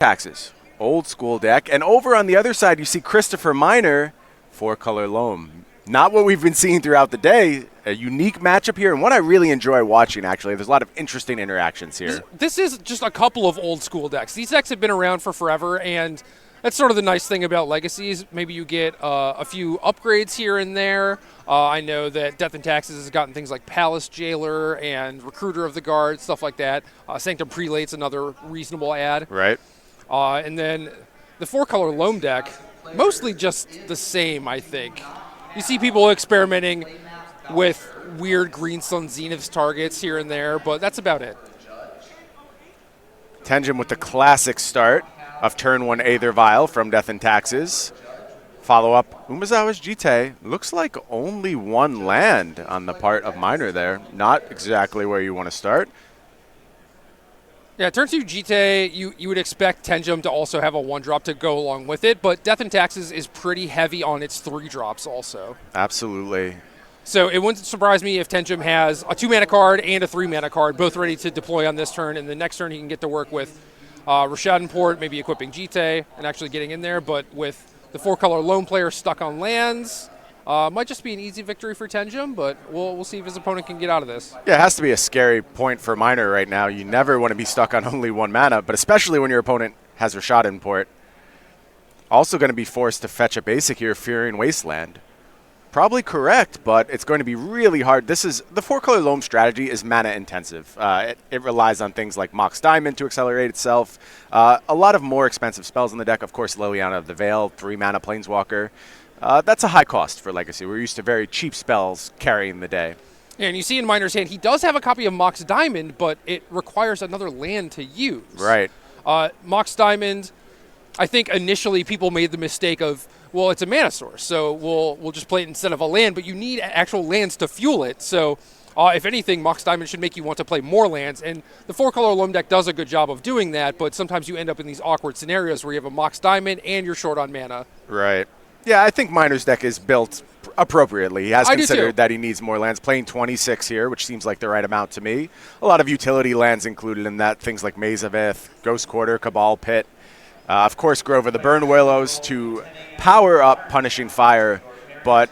Taxes. Old school deck. And over on the other side, you see Christopher Miner, 4-color loam. Not what we've been seeing throughout the day. A unique matchup here, and what I really enjoy watching, actually. There's a lot of interesting interactions here. This is just a couple of old school decks. These decks have been around for forever, and that's sort of the nice thing about Legacies. Maybe you get a few upgrades here and there. I know that Death and Taxes has gotten things like Palace Jailer and Recruiter of the Guard, stuff like that. Sanctum Prelate's another reasonable add. Right. And then the 4-color loam deck, mostly just the same, I think. You see people experimenting with weird Green Sun Zenith's targets here and there, but that's about it. Tenjum with the classic start of turn 1 Aether Vial from Death and Taxes. Follow up, Umezawa's Jite. Looks like only one land on the part of Miner there. Not exactly where you want to start. Yeah, turn 2 Jite, you would expect Tenjum to also have a 1-drop to go along with it, but Death and Taxes is pretty heavy on its 3-drops also. Absolutely. So it wouldn't surprise me if Tenjum has a 2-mana card and a 3-mana card, both ready to deploy on this turn, and the next turn he can get to work with Rashad Port, maybe equipping Jite and actually getting in there, but with the 4-color lone player stuck on lands, might just be an easy victory for Tenjum, but we'll see if his opponent can get out of this. Yeah, it has to be a scary point for Miner right now. You never want to be stuck on only 1 mana, but especially when your opponent has Rashad Port. Also going to be forced to fetch a basic here, Fearing Wasteland. Probably correct, but it's going to be really hard. The 4-color loam strategy is mana intensive. It relies on things like Mox Diamond to accelerate itself. A lot of more expensive spells in the deck. Of course, Liliana of the Veil, 3-mana Planeswalker. That's a high cost for Legacy. We're used to very cheap spells carrying the day. Yeah, and you see in Miner's hand, he does have a copy of Mox Diamond, but it requires another land to use. Right. Mox Diamond, I think initially people made the mistake of, well, it's a mana source, so we'll just play it instead of a land, but you need actual lands to fuel it. So if anything, Mox Diamond should make you want to play more lands, and the 4-color loam deck does a good job of doing that, but sometimes you end up in these awkward scenarios where you have a Mox Diamond and you're short on mana. Right. Yeah, I think Miner's deck is built appropriately. He has considered that he needs more lands. Playing 26 here, which seems like the right amount to me. A lot of utility lands included in that, things like Maze of Ith, Ghost Quarter, Cabal Pit. Of course, Grove of the Burn Willows to power up Punishing Fire, but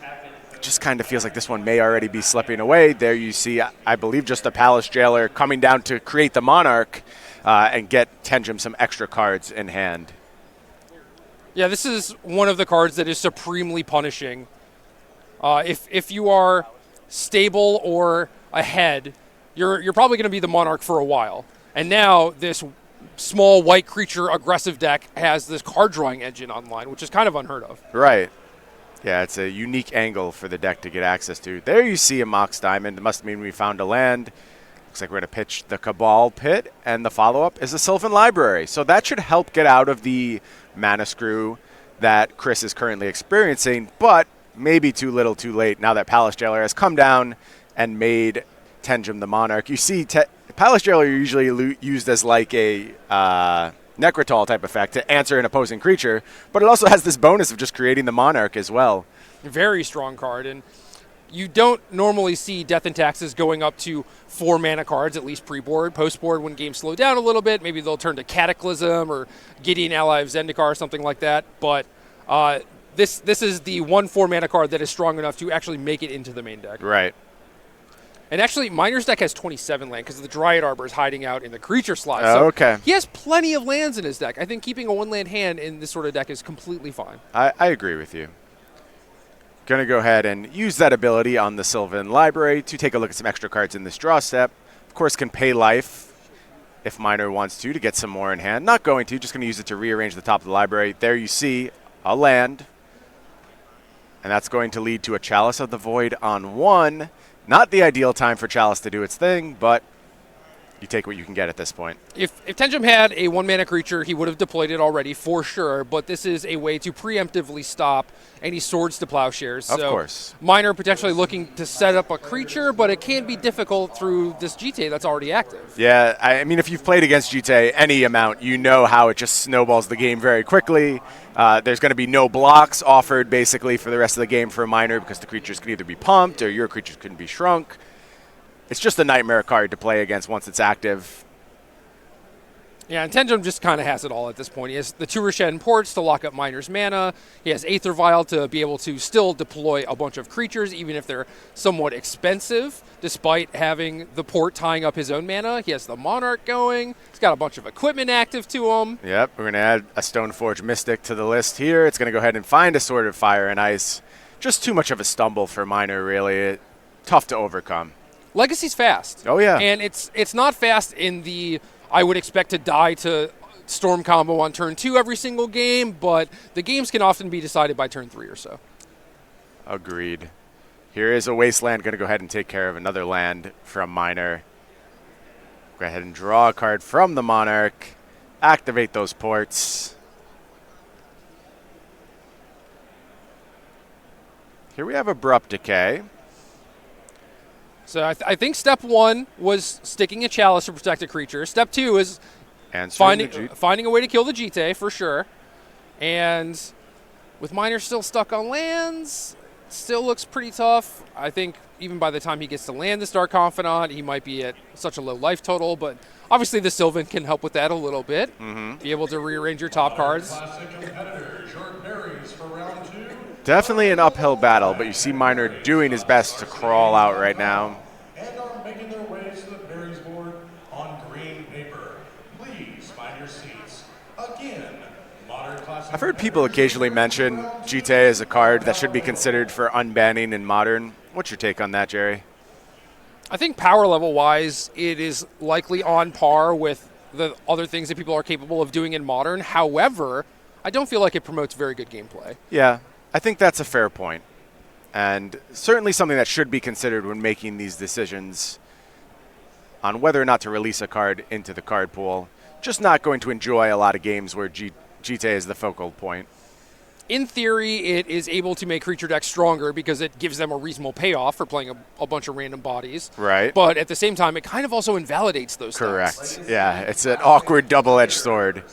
it just kind of feels like this one may already be slipping away. There you see, I believe, just a Palace Jailer coming down to create the Monarch and get Tenjum some extra cards in hand. Yeah, this is one of the cards that is supremely punishing. If you are stable or ahead, you're probably going to be the Monarch for a while. And now this small white creature aggressive deck has this card drawing engine online, which is kind of unheard of. Right. Yeah, it's a unique angle for the deck to get access to. There you see a Mox Diamond. It must mean we found a land. Looks like we're going to pitch the Cabal Pit, and the follow-up is the Sylvan Library. So that should help get out of the mana screw that Chris is currently experiencing, but maybe too little too late now that Palace Jailer has come down and made Tenjum the Monarch. You see Palace Jailer usually used as like a Necrotal type effect to answer an opposing creature, but it also has this bonus of just creating the Monarch as well. Very strong card, and you don't normally see Death and Taxes going up to 4 mana cards, at least pre-board. Post-board, when games slow down a little bit, maybe they'll turn to Cataclysm or Gideon Ally of Zendikar or something like that. But this is the 1 4-mana card that is strong enough to actually make it into the main deck. Right. And actually, Miner's deck has 27 land because the Dryad Arbor is hiding out in the creature slot. So okay. He has plenty of lands in his deck. I think keeping a 1-land hand in this sort of deck is completely fine. I agree with you. Going to go ahead and use that ability on the Sylvan Library to take a look at some extra cards in this draw step. Of course, can pay life if Miner wants to get some more in hand. Not going to, just going to use it to rearrange the top of the library. There you see a land. And that's going to lead to a Chalice of the Void on 1. Not the ideal time for Chalice to do its thing, but you take what you can get at this point. If Tenjum had a 1-mana creature, he would have deployed it already for sure, but this is a way to preemptively stop any Swords to Plowshares. Of course. Miner potentially looking to set up a creature, but it can be difficult through this Jite that's already active. Yeah, I mean, if you've played against Jite any amount, you know how it just snowballs the game very quickly. There's going to be no blocks offered, basically, for the rest of the game for a Miner because the creatures can either be pumped or your creatures can be shrunk. It's just a nightmare card to play against once it's active. Yeah, and Tenjum just kind of has it all at this point. He has the two Roshan ports to lock up Miner's mana. He has Aether Vial to be able to still deploy a bunch of creatures, even if they're somewhat expensive, despite having the port tying up his own mana. He has the Monarch going. He's got a bunch of equipment active to him. Yep, we're going to add a Stoneforge Mystic to the list here. It's going to go ahead and find a Sword of Fire and Ice. Just too much of a stumble for Miner, really. Tough to overcome. Legacy's fast. Oh, yeah. And it's not fast in the... I would expect to die to Storm combo on turn 2 every single game, but the games can often be decided by turn 3 or so. Agreed. Here is a Wasteland going to go ahead and take care of another land from Miner. Go ahead and draw a card from the Monarch. Activate those ports. Here we have Abrupt Decay. So I think step 1 was sticking a Chalice to protect a creature. Step 2 is finding a way to kill the Jite, for sure. And with Miner still stuck on lands, still looks pretty tough. I think even by the time he gets to land this Dark Confidant, he might be at such a low life total. But obviously the Sylvan can help with that a little bit. Be able to rearrange your top cards. Definitely an uphill battle, but you see Miner doing his best to crawl out right now. And are making their way to the berries board on green paper. Please find your seats. Again, Modern Classic. I've heard people occasionally mention Jite as a card that should be considered for unbanning in Modern. What's your take on that, Jerry? I think power level wise, it is likely on par with the other things that people are capable of doing in Modern. However, I don't feel like it promotes very good gameplay. Yeah. I think that's a fair point, and certainly something that should be considered when making these decisions on whether or not to release a card into the card pool. Just not going to enjoy a lot of games where Jite is the focal point. In theory, it is able to make creature decks stronger because it gives them a reasonable payoff for playing a bunch of random bodies. Right. But at the same time, it kind of also invalidates those Correct. decks. Yeah, it's an awkward double-edged sword.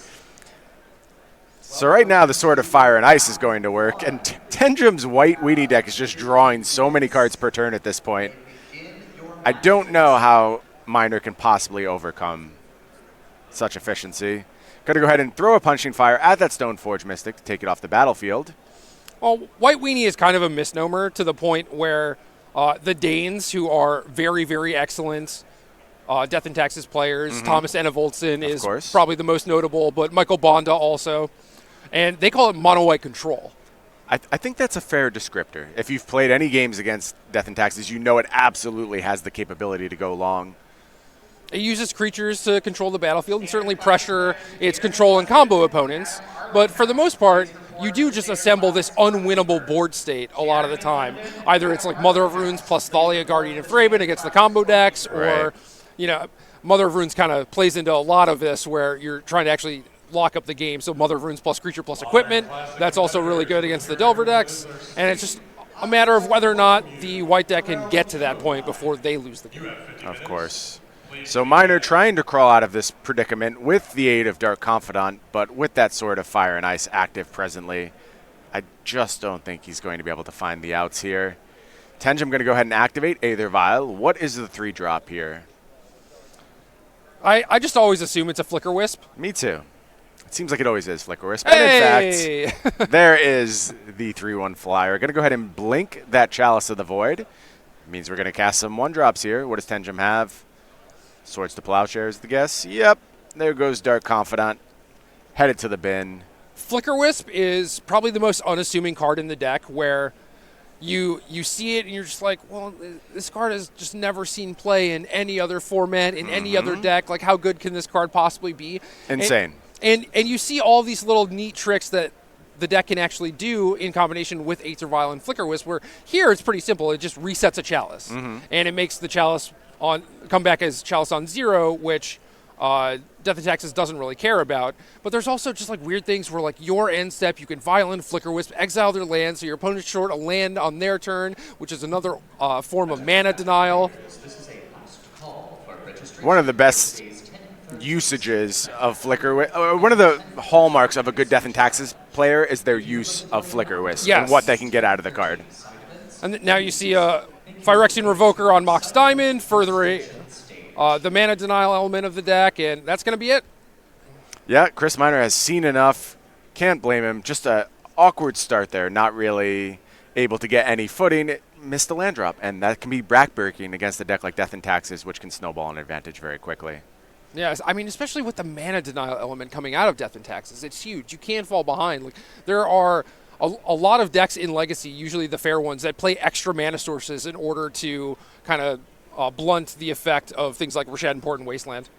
So right now, the Sword of Fire and Ice is going to work, and Tenjum's white weenie deck is just drawing so many cards per turn at this point. I don't know how Miner can possibly overcome such efficiency. Going to go ahead and throw a Punching Fire at that Stoneforge Mystic to take it off the battlefield. Well, white weenie is kind of a misnomer to the point where the Danes, who are very, very excellent Death and Taxes players, Thomas Enevoldsen is probably the most notable, but Michael Bonda also. And they call it mono-white control. I think that's a fair descriptor. If you've played any games against Death and Taxes, you know it absolutely has the capability to go long. It uses creatures to control the battlefield and certainly pressure its control and combo opponents. But for the most part, you do just assemble this unwinnable board state a lot of the time. Either it's like Mother of Runes plus Thalia, Guardian of Thraben against the combo decks, or, you know, Mother of Runes kind of plays into a lot of this where you're trying to actually lock up the game. So Mother of Runes plus creature plus equipment, that's also really good against the Delver decks. And it's just a matter of whether or not the white deck can get to that point before they lose the game. Of course. So Miner trying to crawl out of this predicament with the aid of Dark Confidant, but with that Sword of Fire and Ice active presently, I just don't think he's going to be able to find the outs here. Tenjum going to go ahead and activate Aether Vial. What is the 3-drop here? I just always assume it's a Flicker Wisp. Me too. It seems like it always is Flicker Wisp. Hey! And in fact, there is the 3/1 flyer. Going to go ahead and blink that Chalice of the Void. It means we're going to cast some 1-drops here. What does Tenjum have? Swords to Plowshare is the guess. Yep. There goes Dark Confidant. Headed to the bin. Flicker Wisp is probably the most unassuming card in the deck where you see it and you're just like, well, this card has just never seen play in any other format, in any other deck. Like, how good can this card possibly be? Insane. And you see all these little neat tricks that the deck can actually do in combination with Aether Vial and Flicker Wisp, where here it's pretty simple. It just resets a Chalice. And it makes the Chalice come back as Chalice on 0, which Death and Taxes doesn't really care about. But there's also just like weird things where like your end step, you can Violent, Flicker Wisp, exile their land, so your opponent's short a land on their turn, which is another form of mana denial. One of the best usages of Flicker Wisp, one of the hallmarks of a good Death and Taxes player is their use of Flicker Wisp and what they can get out of the card. And now you see a Phyrexian Revoker on Mox Diamond, furthering the mana denial element of the deck, and that's going to be it. Yeah, Chris Miner has seen enough. Can't blame him. Just a awkward start there. Not really able to get any footing. Missed the land drop, and that can be backbreaking against a deck like Death and Taxes, which can snowball an advantage very quickly. Yeah, I mean, especially with the mana denial element coming out of Death and Taxes, it's huge. You can't fall behind. Like, there are a lot of decks in Legacy, usually the fair ones, that play extra mana sources in order to kind of blunt the effect of things like Rashad and Port and Wasteland.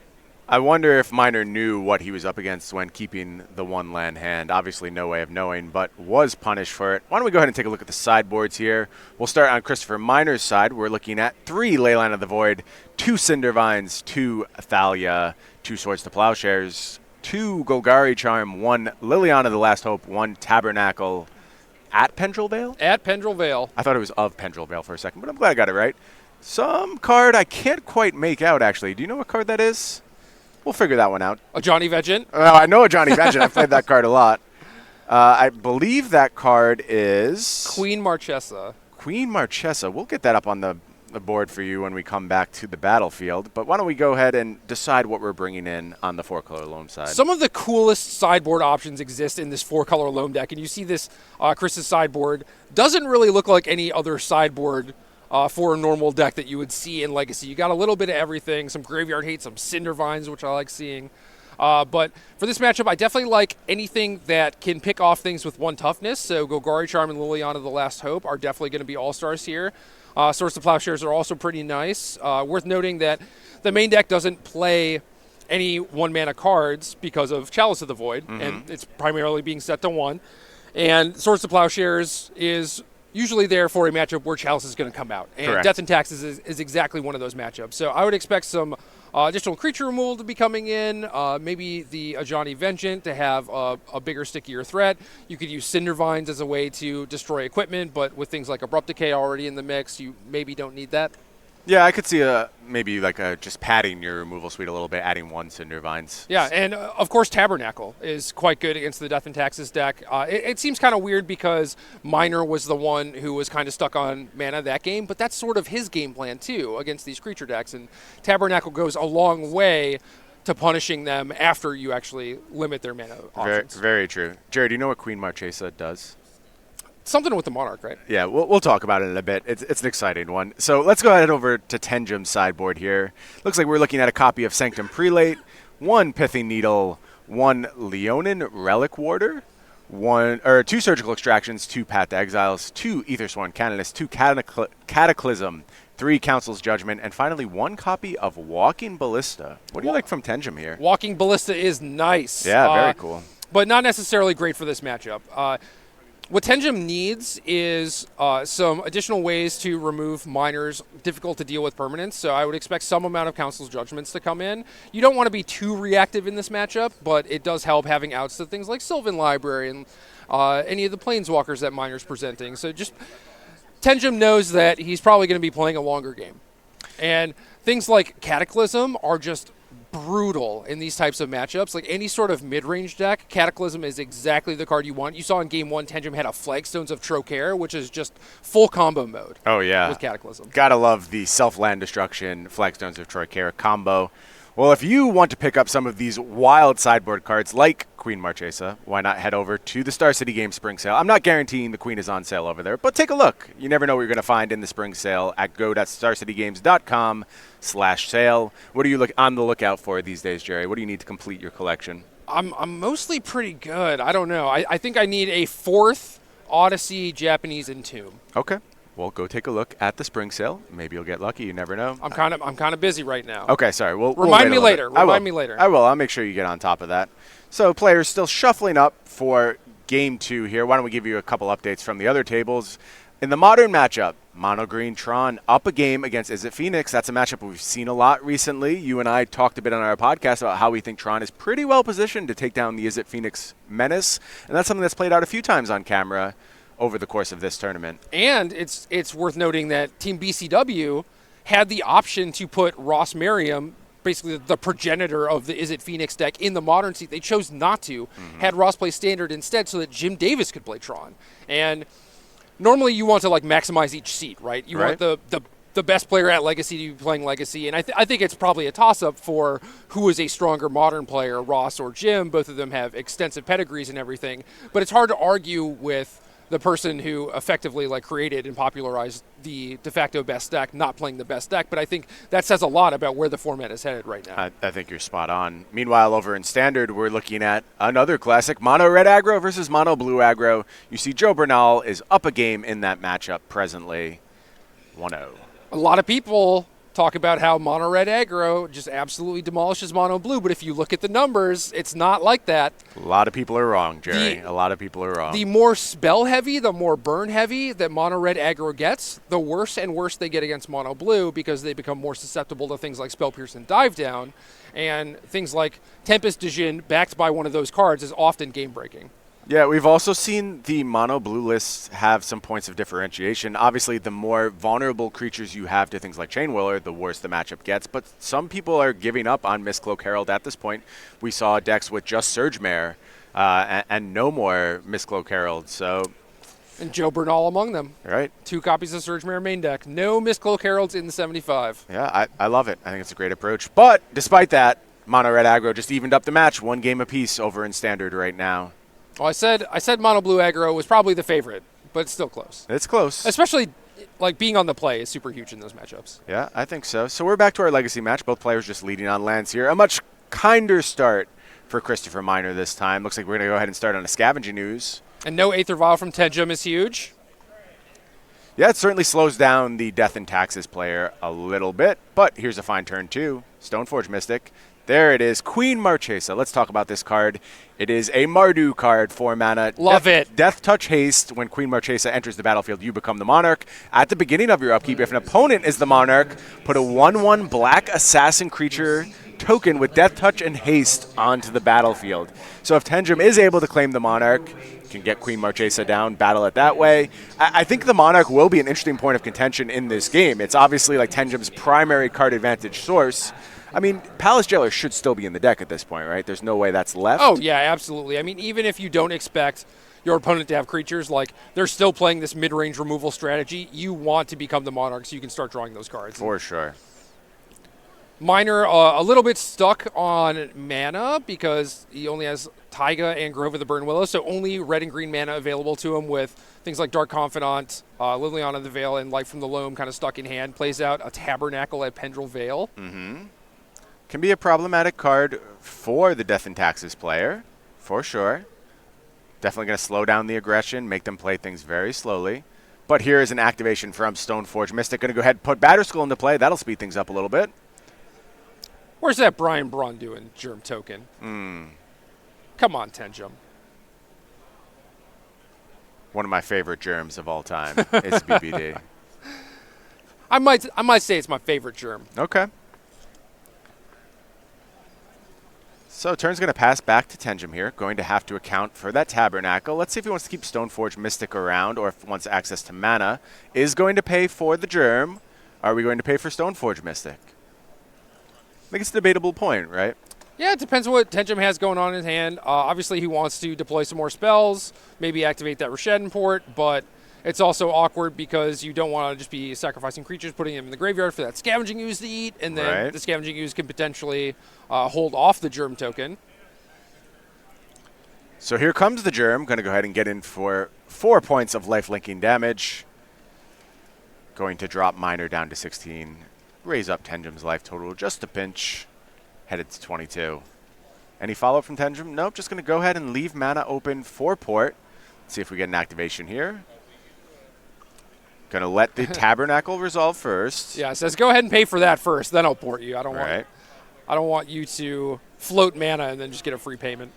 I wonder if Miner knew what he was up against when keeping the one land hand. Obviously, no way of knowing, but was punished for it. Why don't we go ahead and take a look at the sideboards here? We'll start on Christopher Miner's side. We're looking at 3 Leyline of the Void, 2 Cindervines, 2 Thalia, 2 Swords to Plowshares, 2 Golgari Charm, 1 Liliana the Last Hope, 1 Tabernacle at Pendrell Vale? At Pendrell Vale. I thought it was of Pendrell Vale for a second, but I'm glad I got it right. Some card I can't quite make out, actually. Do you know what card that is? We'll figure that one out. A Johnny Vegent? I know a Johnny Vengeance. I've played that card a lot. I believe that card is... Queen Marchesa. Queen Marchesa. We'll get that up on the board for you when we come back to the battlefield. But why don't we go ahead and decide what we're bringing in on the 4-color loam side. Some of the coolest sideboard options exist in this 4-color loam deck, and you see this Chris's sideboard doesn't really look like any other sideboard for a normal deck that you would see in Legacy. You got a little bit of everything, some Graveyard Hate, some Cindervines, which I like seeing. But for this matchup, I definitely like anything that can pick off things with 1 toughness. So Golgari Charm and Liliana the Last Hope are definitely going to be all-stars here. Swords to Plowshares are also pretty nice. Worth noting that the main deck doesn't play any 1-mana cards because of Chalice of the Void, and it's primarily being set to 1. And Swords to Plowshares is usually there for a matchup where Chalice is going to come out. And Correct. Death and Taxes is exactly one of those matchups. So I would expect some additional creature removal to be coming in, maybe the Ajani Vengeant to have a bigger, stickier threat. You could use Cindervines as a way to destroy equipment, but with things like Abrupt Decay already in the mix, you maybe don't need that. Yeah, I could see maybe like just padding your removal suite a little bit, adding 1 Cindervines. Yeah, and of course Tabernacle is quite good against the Death and Taxes deck. It seems kind of weird because Miner was the one who was kind of stuck on mana that game, but that's sort of his game plan too against these creature decks, and Tabernacle goes a long way to punishing them after you actually limit their mana options. Very true. Jared, do you know what Queen Marchesa does? Something with the Monarch, right? Yeah, we'll talk about it in a bit. It's an exciting one. So let's go ahead over to Tenjum's sideboard here. Looks like we're looking at a copy of Sanctum Prelate, 1 Pithing Needle, 1 Leonin Relic Warder, 2 Surgical Extractions, 2 Path to Exiles, 2 Aethersworn Canonist, 2 Cataclysm, 3 Council's Judgment, and finally 1 copy of Walking Ballista. What do you like from Tenjum here? Walking Ballista is nice. Yeah, very cool. But not necessarily great for this matchup. What Tenjum needs is some additional ways to remove Miner's difficult to deal with permanents, so I would expect some amount of Council's Judgments to come in. You don't want to be too reactive in this matchup, but it does help having outs to things like Sylvan Library and any of the Planeswalkers that Miner's presenting. So just Tenjum knows that he's probably going to be playing a longer game. And things like Cataclysm are just brutal in these types of matchups. Like any sort of mid-range deck, Cataclysm is exactly the card you want. You saw in Game 1, Tenjum had a Flagstones of Trocaire, which is just full combo mode. Oh, yeah. With Cataclysm. Gotta love the self-land destruction Flagstones of Trocaire combo. Well, if you want to pick up some of these wild sideboard cards like Queen Marchesa, why not head over to the Star City Games Spring Sale? I'm not guaranteeing the Queen is on sale over there, but take a look. You never know what you're going to find in the Spring Sale at go.starcitygames.com/sale. What are you on the lookout for these days, Jerry? What do you need to complete your collection? I'm mostly pretty good. I don't know. I think I need a 4th Odyssey Japanese Entomb. Okay. Well, go take a look at the Spring Sale. Maybe you'll get lucky. You never know. I'm kind of busy right now. Okay, sorry. Remind me later. Remind me later. I will. I'll make sure you get on top of that. So players still shuffling up for Game 2 here. Why don't we give you a couple updates from the other tables. In the modern matchup, Mono Green Tron up a game against Is It Phoenix. That's a matchup we've seen a lot recently. You and I talked a bit on our podcast about how we think Tron is pretty well positioned to take down the Is It Phoenix menace. And that's something that's played out a few times on camera over the course of this tournament. And it's worth noting that Team BCW had the option to put Ross Merriam, basically the progenitor of the Is It Phoenix deck, in the modern seat. They chose not to. Had Ross play Standard instead so that Jim Davis could play Tron. And normally you want to like maximize each seat, right? You want the the best player at Legacy to be playing Legacy. And I think it's probably a toss-up for who is a stronger Modern player, Ross or Jim. Both of them have extensive pedigrees and everything. But it's hard to argue with the person who effectively created and popularized the de facto best deck not playing the best deck. But I think that says a lot about where the format is headed right now. I think you're spot on. Meanwhile, over in Standard, we're looking at another classic, Mono Red Aggro versus Mono Blue Aggro. You see Joe Bernal is up a game in that matchup presently, 1-0. A lot of people talk about how Mono Red Aggro just absolutely demolishes Mono Blue, but if you look at the numbers, it's not like that. A lot of people are wrong, Jerry. A lot of people are wrong. The more spell heavy, the more burn heavy that Mono Red Aggro gets, the worse and worse they get against Mono Blue because they become more susceptible to things like Spell Pierce and Dive Down, and things like Tempest Djinn backed by one of those cards is often game breaking. Yeah, we've also seen the mono blue lists have some points of differentiation. Obviously, the more vulnerable creatures you have to things like Chain Whirler, the worse the matchup gets. But some people are giving up on Mistcloak Herald at this point. We saw decks with just Surge Mare and no more Mistcloak Herald. And Joe Bernal among them. Right. 2 copies of Surge Mare main deck. No Mistcloak Heralds in the 75. Yeah, I love it. I think it's a great approach. But despite that, Mono Red Aggro just evened up the match, 1 game apiece over in Standard right now. Well, I said Mono Blue Aggro was probably the favorite, but it's still close. It's close. Especially, being on the play is super huge in those matchups. Yeah, I think so. So we're back to our Legacy match. Both players just leading on lands here. A much kinder start for Christopher Miner this time. Looks like we're going to go ahead and start on a Scavenging Ooze. And no Aether Vial from Tenjum is huge. Yeah, it certainly slows down the Death and Taxes player a little bit, but here's a fine turn too. Stoneforge Mystic. There it is, Queen Marchesa. Let's talk about this card. It is a Mardu card, 4 mana. Love it. Death Touch Haste. When Queen Marchesa enters the battlefield, you become the Monarch. At the beginning of your upkeep, if an opponent is the Monarch, put a 1/1 black assassin creature token with Death Touch and Haste onto the battlefield. So if Tenjum is able to claim the Monarch, can get Queen Marchesa down, battle it that way. I think the Monarch will be an interesting point of contention in this game. It's obviously Tenjum's primary card advantage source. I mean, Palace Jailer should still be in the deck at this point, right? There's no way that's left. Oh, yeah, absolutely. I mean, even if you don't expect your opponent to have creatures, they're still playing this mid-range removal strategy, you want to become the Monarch so you can start drawing those cards. For sure. Miner, a little bit stuck on mana because he only has Taiga and Grove of the Burn Willow, so only red and green mana available to him with things like Dark Confidant, Liliana of the Veil, and Light from the Loam kind of stuck in hand. Plays out a Tabernacle at Pendrell Vale. Mm-hmm. Can be a problematic card for the Death and Taxes player, for sure. Definitely going to slow down the aggression, make them play things very slowly. But here is an activation from Stoneforge Mystic. Going to go ahead and put Batterskull into play. That'll speed things up a little bit. Where's that Brian Braun doing, Germ token? Come on, Tenjum. One of my favorite germs of all time is BBD. I might say it's my favorite germ. Okay. So turn's going to pass back to Tenjum here. Going to have to account for that Tabernacle. Let's see if he wants to keep Stoneforge Mystic around or if he wants access to mana. Is going to pay for the Germ. Are we going to pay for Stoneforge Mystic? I think it's a debatable point, right? Yeah, it depends on what Tenjum has going on in his hand. Obviously, he wants to deploy some more spells, maybe activate that Rishadan port, but it's also awkward because you don't want to just be sacrificing creatures, putting them in the graveyard for that Scavenging Ooze to eat, and then the Scavenging Ooze can potentially hold off the Germ token. So here comes the Germ. Going to go ahead and get in for 4 points of life-linking damage. Going to drop Miner down to 16. Raise up Tenjum's life total just a pinch. Headed to 22. Any follow-up from Tenjum? Nope, just going to go ahead and leave mana open for port. Let's see if we get an activation here. Going to let the Tabernacle resolve first. Yeah, it says go ahead and pay for that first, then I'll port you. I don't want you to float mana and then just get a free payment.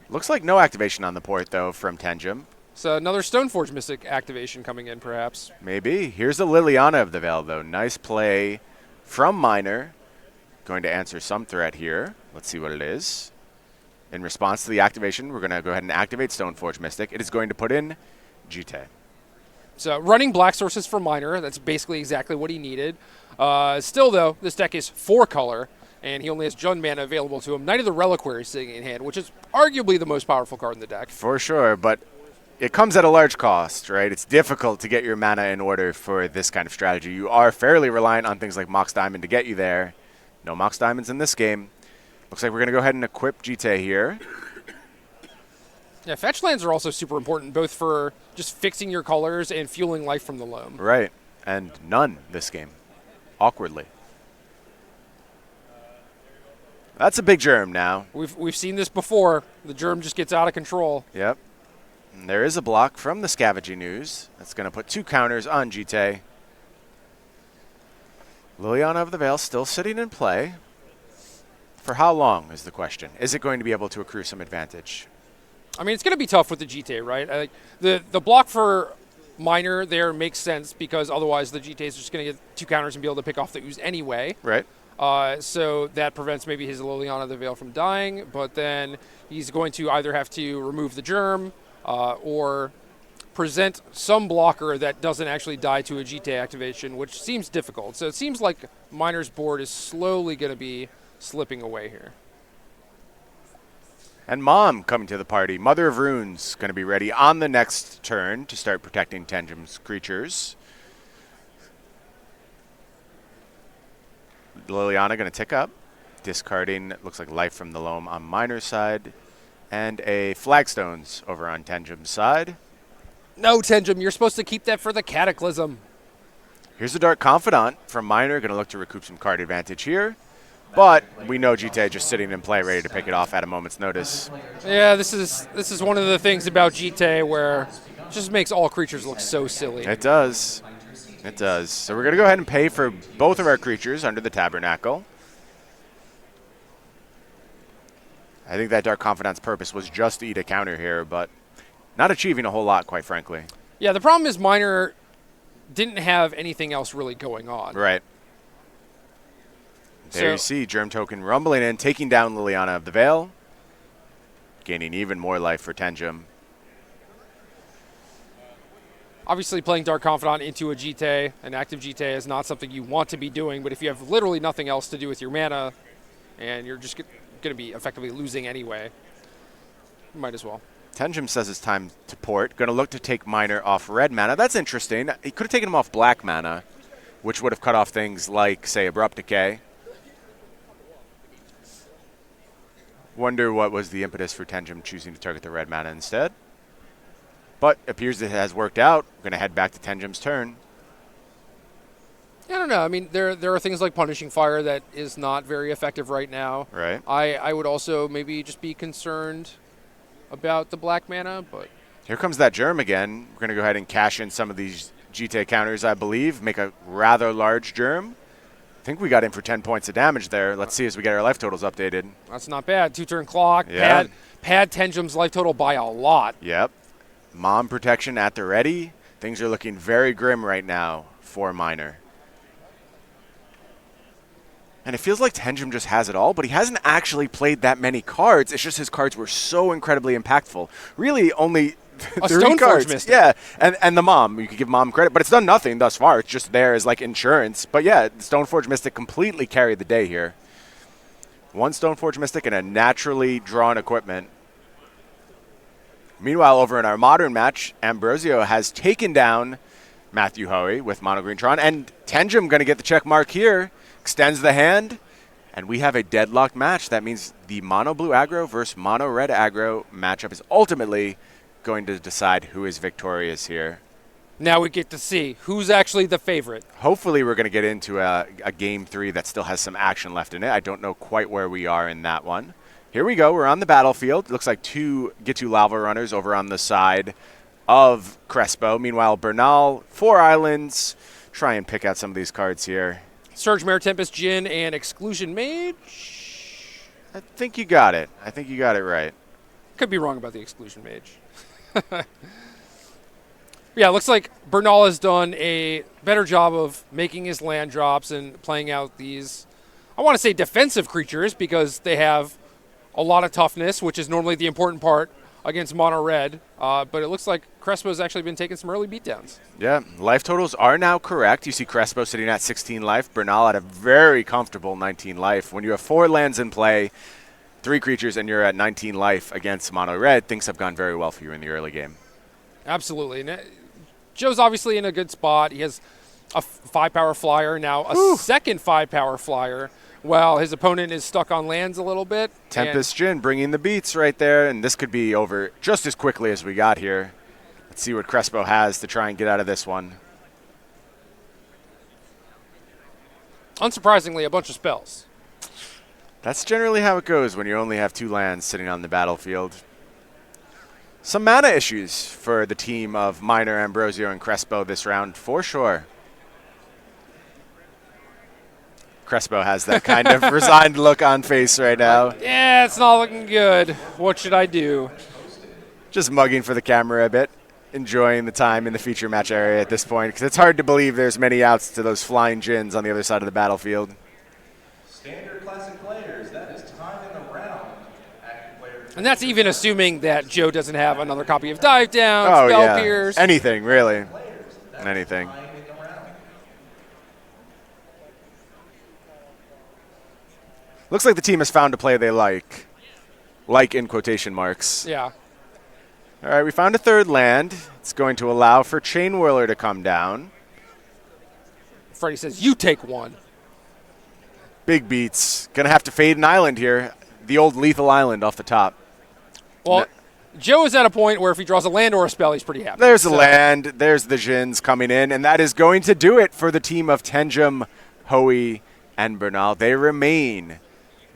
Looks like no activation on the port, though, from Tenjum. So another Stoneforge Mystic activation coming in, perhaps. Maybe. Here's a Liliana of the Veil, though. Nice play from Miner. Going to answer some threat here. Let's see what it is. In response to the activation, we're going to go ahead and activate Stoneforge Mystic. It is going to put in Jite. So running black sources for Miner, that's basically exactly what he needed. Still, though, this deck is 4-color, and he only has Jund mana available to him. Knight of the Reliquary sitting in hand, which is arguably the most powerful card in the deck. For sure, but it comes at a large cost, right? It's difficult to get your mana in order for this kind of strategy. You are fairly reliant on things like Mox Diamond to get you there. No Mox Diamonds in this game. Looks like we're going to go ahead and equip GT here. Yeah, fetch lands are also super important, both for just fixing your colors and fueling life from the loam. Right, and none this game, awkwardly. That's a big germ now. We've seen this before. The germ just gets out of control. Yep. And there is a block from the Scavenging News. That's going to put 2 counters on GT. Liliana of the Veil still sitting in play. For how long is the question? Is it going to be able to accrue some advantage? I mean, it's going to be tough with the GTA, right? The block for Miner there makes sense because otherwise the GTA is just going to get 2 counters and be able to pick off the ooze anyway. Right. So that prevents maybe his Liliana of the Veil from dying, but then he's going to either have to remove the germ or present some blocker that doesn't actually die to a GTA activation, which seems difficult. So it seems like Miner's board is slowly going to be slipping away here. And Mom coming to the party. Mother of Runes going to be ready on the next turn to start protecting Tenjum's creatures. Liliana going to tick up, discarding, looks like life from the loam on Miner's side, and a Flagstones over on Tenjum's side. No, Tenjum, you're supposed to keep that for the Cataclysm. Here's a Dark Confidant from Miner, going to look to recoup some card advantage here. But we know GTA just sitting in play, ready to pick it off at a moment's notice. Yeah, this is one of the things about GTA where it just makes all creatures look so silly. It does. It does. So we're going to go ahead and pay for both of our creatures under the Tabernacle. I think that Dark Confidant's purpose was just to eat a counter here, but not achieving a whole lot, quite frankly. Yeah, the problem is Miner didn't have anything else really going on. Right. There you see Germ Token rumbling in, taking down Liliana of the Veil, gaining even more life for Tenjum. Obviously, playing Dark Confidant into a GTA, an active GTA, is not something you want to be doing, but if you have literally nothing else to do with your mana and you're just going to be effectively losing anyway, you might as well. Tenjum says it's time to port. Going to look to take Miner off red mana. That's interesting. He could have taken him off black mana, which would have cut off things like, say, Abrupt Decay. Wonder what was the impetus for Tenjum choosing to target the red mana instead. But appears it has worked out. We're going to head back to Tenjum's turn. I don't know. I mean, there are things like Punishing Fire that is not very effective right now. Right. I would also maybe just be concerned about the black mana, but... Here comes that Germ again. We're going to go ahead and cash in some of these GTA counters, I believe. Make a rather large Germ. I think we got in for 10 points of damage there. Let's see as we get our life totals updated. That's not bad. 2-turn clock. Yeah. Pad Tenjum's life total by a lot. Yep. Mom protection at the ready. Things are looking very grim right now for Miner. And it feels like Tenjum just has it all, but he hasn't actually played that many cards. It's just his cards were so incredibly impactful. Really only a 3 Stoneforge cards. Mystic. Yeah, and the Mom. You could give Mom credit, but it's done nothing thus far. It's just there as like insurance. But yeah, Stoneforge Mystic completely carried the day here. 1 Stoneforge Mystic and a naturally drawn equipment. Meanwhile, over in our modern match, Ambrosio has taken down Matthew Hoey with Mono Green Tron, and Tenjum going to get the check mark here. Extends the hand, and we have a deadlocked match. That means the mono blue aggro versus mono red aggro matchup is ultimately going to decide who is victorious here. Now we get to see who's actually the favorite. Hopefully we're going to get into a game 3 that still has some action left in it. I don't know quite where we are in that one. Here we go. We're on the battlefield. Looks like 2 Gitu Lava runners over on the side of Crespo. Meanwhile, Bernal, 4 islands. Try and pick out some of these cards here. Surge Mare Tempest Djinn and Exclusion Mage. I think you got it. I think you got it right. Could be wrong about the Exclusion Mage. Yeah, it looks like Bernal has done a better job of making his land drops and playing out these, I want to say defensive creatures because they have a lot of toughness, which is normally the important part against mono red. But it looks like Crespo's actually been taking some early beatdowns. Yeah, life totals are now correct. You see Crespo sitting at 16 life. Bernal at a very comfortable 19 life. When you have 4 lands in play, 3 creatures, and you're at 19 life against mono red, things have gone very well for you in the early game. Absolutely. And Joe's obviously in a good spot. He has a 5-power flyer, now a second 5-power flyer, while his opponent is stuck on lands a little bit. Tempest Djinn bringing the beats right there, and this could be over just as quickly as we got here. Let's see what Crespo has to try and get out of this one. Unsurprisingly, a bunch of spells. That's generally how it goes when you only have 2 lands sitting on the battlefield. Some mana issues for the team of Miner, Ambrosio, and Crespo this round, for sure. Crespo has that kind of resigned look on face right now. Yeah, it's not looking good. What should I do? Just mugging for the camera a bit, enjoying the time in the feature match area at this point, because it's hard to believe there's many outs to those flying Djinns on the other side of the battlefield. Standard classic players, that is time in the round. Active player. And that's even assuming that Joe doesn't have another copy of Dive Down, Oh, Spell yeah. Pierce. Anything, really. Players, that Anything. is time in the round. Looks like the team has found a play they like. Like in quotation marks. Yeah. All right, we found a 3rd land. It's going to allow for Chain Whirler to come down. Freddie says, you take one. Big beats. Gonna have to fade an island here. The old lethal island off the top. Well, Joe is at a point where if he draws a land or a spell, he's pretty happy. There's a land. There's the Djinns coming in, and that is going to do it for the team of Tenjum, Hoey, and Bernal. They remain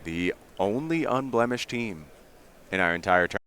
the only unblemished team in our entire tournament.